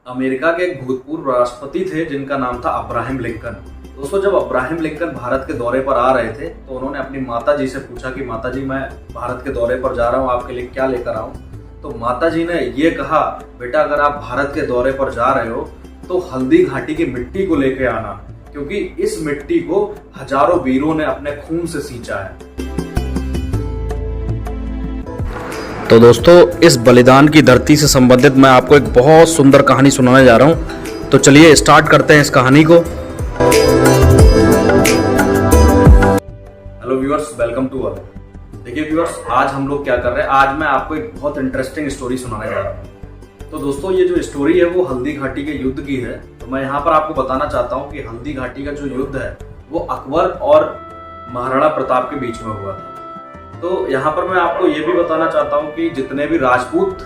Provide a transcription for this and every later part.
America के एक भूतपूर्व राष्ट्रपति थे जिनका नाम था अब्राहम लिंकन। दोस्तों, जब अब्राहम लिंकन भारत के दौरे पर आ रहे थे तो उन्होंने अपनी माता जी से पूछा कि माता जी, मैं भारत के दौरे पर जा रहा हूँ, आपके लिए क्या लेकर आऊँ। तो माता जी ने ये कहा, बेटा अगर आप भारत के दौरे पर जा रहे हो तो हल्दी घाटी की मिट्टी को लेके आना, क्योंकि इस मिट्टी को हजारों वीरों ने अपने खून से सींचा है। तो दोस्तों, इस बलिदान की धरती से संबंधित मैं आपको एक बहुत सुंदर कहानी सुनाने जा रहा हूं। तो चलिए स्टार्ट करते हैं इस कहानी को। Hello viewers, welcome to our. देखिए व्यूअर्स, आज हम लोग क्या कर रहे हैं, आज मैं आपको एक बहुत इंटरेस्टिंग स्टोरी सुनाने जा रहा हूँ। तो दोस्तों, ये जो स्टोरी है वो हल्दी घाटी के युद्ध की है। तो मैं यहाँ पर आपको बताना चाहता हूँ कि हल्दी घाटी का जो युद्ध है वो अकबर और महाराणा प्रताप के बीच में हुआ था। तो यहाँ पर मैं आपको ये भी बताना चाहता हूँ कि जितने भी राजपूत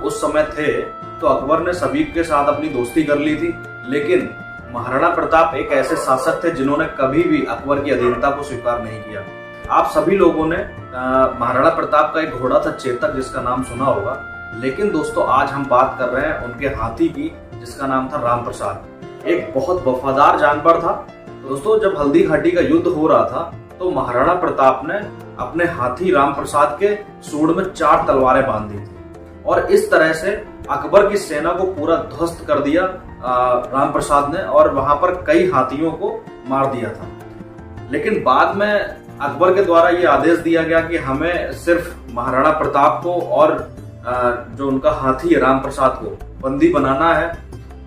उस समय थे, तो अकबर ने सभी के साथ अपनी दोस्ती कर ली थी, लेकिन महाराणा प्रताप एक ऐसे शासक थे जिन्होंने कभी भी अकबर की अधीनता को स्वीकार नहीं किया। आप सभी लोगों ने महाराणा प्रताप का एक घोड़ा था चेतक, जिसका नाम सुना होगा, लेकिन दोस्तों आज हम बात कर रहे हैं उनके हाथी की, जिसका नाम था राम प्रसाद। एक बहुत वफादार जानवर था। दोस्तों, जब हल्दी घाटी का युद्ध हो रहा था तो महाराणा प्रताप ने अपने हाथी राम प्रसाद के सूंड में 4 तलवारें बांध दी थी और इस तरह से अकबर की सेना को पूरा ध्वस्त कर दिया राम प्रसाद ने, और वहां पर कई हाथियों को मार दिया था। लेकिन बाद में अकबर के द्वारा ये आदेश दिया गया कि हमें सिर्फ महाराणा प्रताप को और जो उनका हाथी है राम प्रसाद को बंदी बनाना है।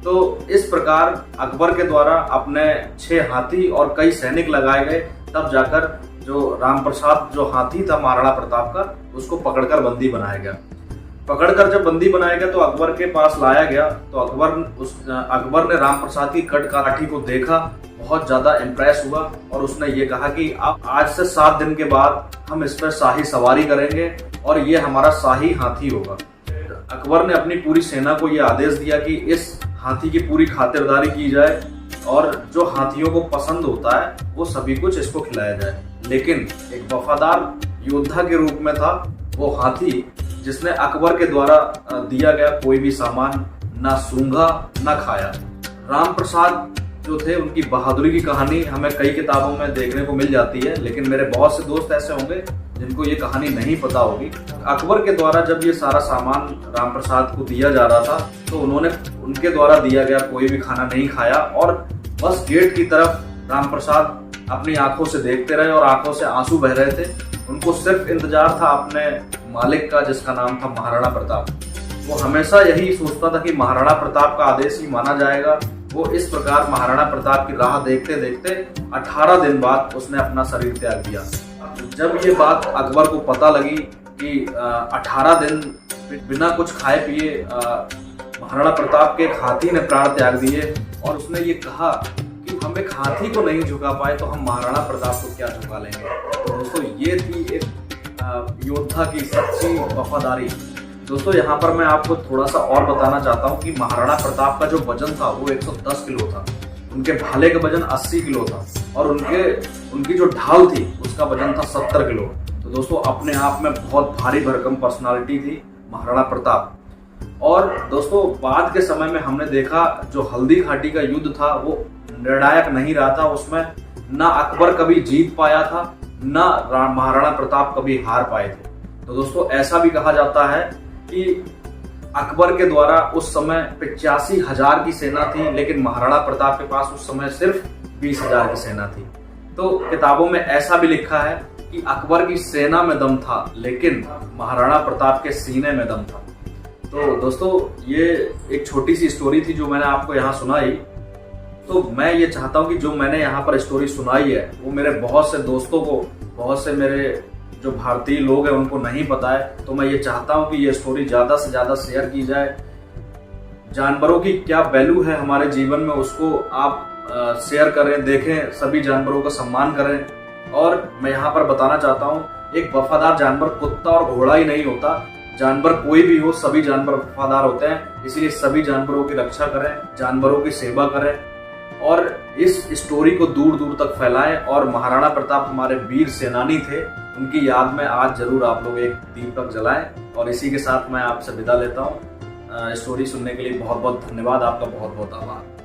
तो इस प्रकार अकबर के द्वारा अपने 6 हाथी और कई सैनिक लगाए गए, तब जाकर जो राम प्रसाद जो हाथी था महाराणा प्रताप का, उसको पकड़कर बंदी बनाया गया। पकड़कर जब बंदी बनाया गया तो अकबर के पास लाया गया। तो अकबर ने राम प्रसाद की कद-काठी को देखा, बहुत ज्यादा इम्प्रेस हुआ और उसने ये कहा कि अब आज से 7 दिन के बाद हम इस पर शाही सवारी करेंगे और ये हमारा शाही हाथी होगा। अकबर ने अपनी पूरी सेना को ये आदेश दिया कि इस हाथी की पूरी खातिरदारी की जाए और जो हाथियों को पसंद होता है वो सभी कुछ इसको खिलाया जाए। लेकिन एक वफादार योद्धा के रूप में था वो हाथी, जिसने अकबर के द्वारा दिया गया कोई भी सामान ना सूंघा ना खाया। राम प्रसाद जो थे, उनकी बहादुरी की कहानी हमें कई किताबों में देखने को मिल जाती है, लेकिन मेरे बहुत से दोस्त ऐसे होंगे जिनको ये कहानी नहीं पता होगी। अकबर के द्वारा जब ये सारा सामान राम प्रसाद को दिया जा रहा था तो उन्होंने उनके द्वारा दिया गया कोई भी खाना नहीं खाया और बस गेट की तरफ राम प्रसाद अपनी आंखों से देखते रहे और आंखों से आंसू बह रहे थे। उनको सिर्फ इंतजार था अपने मालिक का, जिसका नाम था महाराणा प्रताप। वो हमेशा यही सोचता था कि महाराणा प्रताप का आदेश ही माना जाएगा। वो इस प्रकार महाराणा प्रताप की राह देखते देखते 18 दिन बाद उसने अपना शरीर त्याग दिया। जब ये बात अकबर को पता लगी कि 18 दिन बिना कुछ खाए पिए महाराणा प्रताप के हाथी ने प्राण त्याग दिए और उसने ये कहा कि हम एक हाथी को नहीं झुका पाए तो हम महाराणा प्रताप को क्या झुका लेंगे। तो दोस्तों, ये थी एक योद्धा की सच्ची वफादारी। दोस्तों, यहाँ पर मैं आपको थोड़ा सा और बताना चाहता हूँ कि महाराणा प्रताप का जो वजन था वो 110 किलो था, उनके भाले का वजन 80 किलो था और उनकी जो ढाल थी उसका वजन था 70 किलो। तो दोस्तों, अपने आप में बहुत भारी भरकम पर्सनालिटी थी महाराणा प्रताप। और दोस्तों, बाद के समय में हमने देखा जो हल्दी घाटी का युद्ध था वो निर्णायक नहीं रहा था। उसमें ना अकबर कभी जीत पाया था, ना महाराणा प्रताप कभी हार पाए थे। तो दोस्तों, ऐसा भी कहा जाता है कि अकबर के द्वारा उस समय 85,000 की सेना थी, लेकिन महाराणा प्रताप के पास उस समय सिर्फ 20,000 की सेना थी। तो किताबों में ऐसा भी लिखा है कि अकबर की सेना में दम था, लेकिन महाराणा प्रताप के सीने में दम था। तो दोस्तों, ये एक छोटी सी स्टोरी थी जो मैंने आपको यहाँ सुनाई। तो मैं ये चाहता हूँ कि जो मैंने यहाँ पर स्टोरी सुनाई है वो मेरे बहुत से दोस्तों को, बहुत से मेरे जो भारतीय लोग हैं उनको नहीं पता है। तो मैं ये चाहता हूँ कि ये स्टोरी ज्यादा से ज्यादा शेयर की जाए। जानवरों की क्या वैल्यू है हमारे जीवन में, उसको आप शेयर करें, देखें, सभी जानवरों का सम्मान करें। और मैं यहाँ पर बताना चाहता हूँ, एक वफादार जानवर कुत्ता और घोड़ा ही नहीं होता, जानवर कोई भी हो, सभी जानवर वफादार होते हैं। इसलिए सभी जानवरों की रक्षा करें, जानवरों की सेवा करें और इस स्टोरी को दूर दूर तक फैलाएं। और महाराणा प्रताप हमारे वीर सेनानी थे, उनकी याद में आज जरूर आप लोग एक दीपक जलाएं। और इसी के साथ मैं आपसे विदा लेता हूँ। स्टोरी सुनने के लिए बहुत बहुत धन्यवाद, आपका बहुत बहुत आभार।